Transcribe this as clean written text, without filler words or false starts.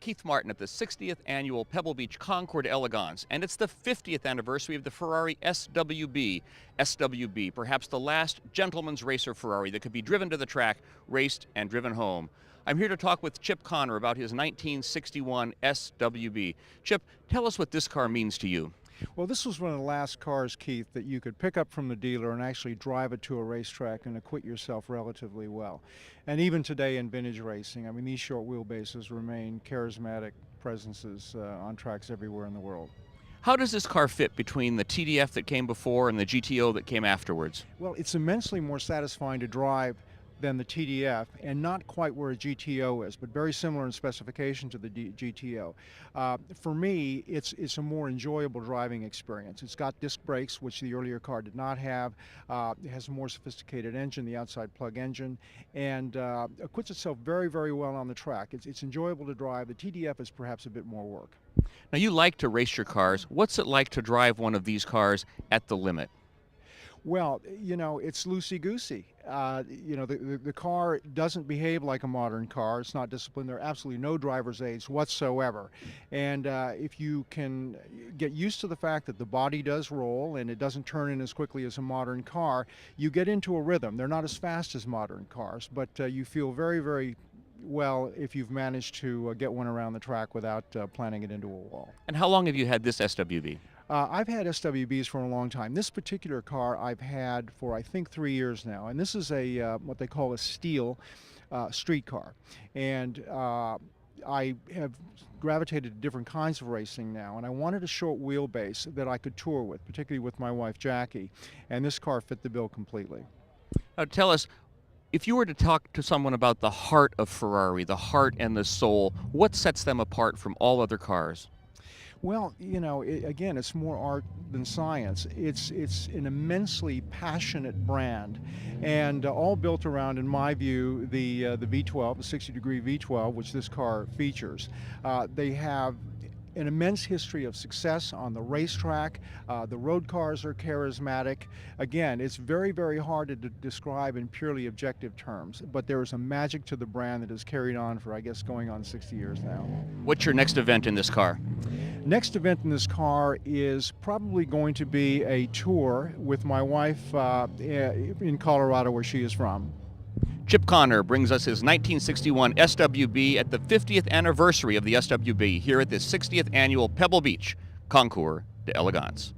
Keith Martin at the 60th Annual Pebble Beach Concours d'Elegance, and it's the 50th anniversary of the Ferrari SWB. SWB, perhaps the last gentleman's racer Ferrari that could be driven to the track, raced, and driven home. I'm here to talk with Chip Connor about his 1961 SWB. Chip, tell us what this car means to you. Well, this was one of the last cars, Keith, that you could pick up from the dealer and actually drive it to a racetrack and acquit yourself relatively well. And even today in vintage racing, I mean, these short wheelbases remain charismatic presences on tracks everywhere in the world. How does this car fit between the TDF that came before and the GTO that came afterwards? Well, it's immensely more satisfying to drive than the TDF, and not quite where a GTO is, but very similar in specification to the GTO. For me, it's a more enjoyable driving experience. It's got disc brakes, which the earlier car did not have. It has a more sophisticated engine, the outside plug engine, and acquits itself very, very well on the track. It's enjoyable to drive. The TDF is perhaps a bit more work. Now, you like to race your cars. What's it like to drive one of these cars at the limit? Well, you know, it's loosey-goosey. You know, the car doesn't behave like a modern car. It's not disciplined. There are absolutely no driver's aids whatsoever. And if you can get used to the fact that the body does roll and it doesn't turn in as quickly as a modern car, you get into a rhythm. They're not as fast as modern cars, but you feel very, very well if you've managed to get one around the track without planning it into a wall. And how long have you had this SWB? I've had SWBs for a long time. This particular car I've had for I think 3 years now, and this is a what they call a steel street car. And I have gravitated to different kinds of racing now, and I wanted a short wheelbase that I could tour with, particularly with my wife Jackie, and this car fit the bill completely. Tell us, if you were to talk to someone about the heart of Ferrari, the heart and the soul, what sets them apart from all other cars? Well, you know, again, it's more art than science. It's an immensely passionate brand, and all built around, in my view, the V12, the 60-degree V12, which this car features. They have an immense history of success on the racetrack. The road cars are charismatic. Again, it's very, very hard to describe in purely objective terms, but there is a magic to the brand that has carried on for, I guess, going on 60 years now. What's your next event in this car? Next event in this car is probably going to be a tour with my wife in Colorado, where she is from. Chip Connor brings us his 1961 SWB at the 50th anniversary of the SWB here at the 60th Annual Pebble Beach Concours d'Elegance.